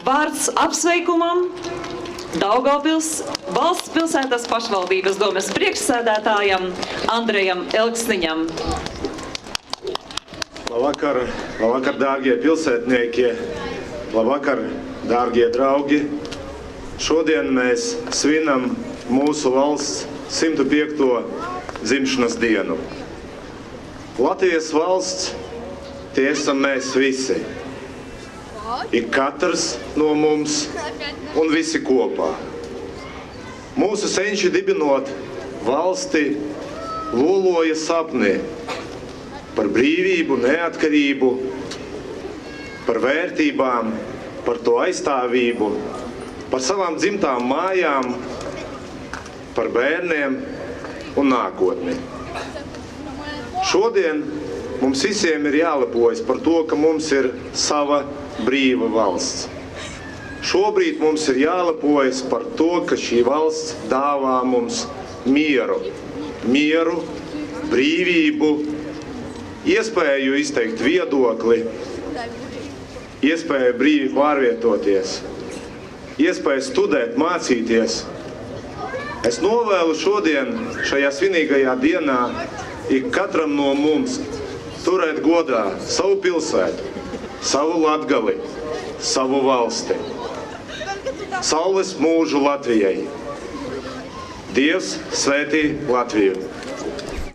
Vārds apsveikumam Daugavpils valsts pilsētas pašvaldības domes priekšsēdētājam Andrejam Elksniņam. Labvakar, dārgie pilsētnieki, labvakar, dārgie draugi. Šodien mēs svinam mūsu valsts 105. dzimšanas dienu. Latvijas valsts, tie esam mēs visi. Ik katrs no mums un visi kopā. Mūsu senči dibinot valsti loloja sapni par brīvību, neatkarību, par vērtībām, par to aizstāvību, par savām dzimtām mājām, par bērniem un nākotni. Šodien mums visiem ir jālepojas par to, ka mums ir sava brīva valsts. Šobrīd mums ir jālepojas par to, ka šī valsts dāvā mums mieru, brīvību, iespēju izteikt viedokli, iespēju brīvi pārvietoties, iespēju studēt, mācīties. Es novēlu šodien, šajā svinīgajā dienā, ik katram no mums turēt godā savu pilsētu, savu Latgali, savu valsti. Saules mūžu Latvijai. Dievs svētī Latviju!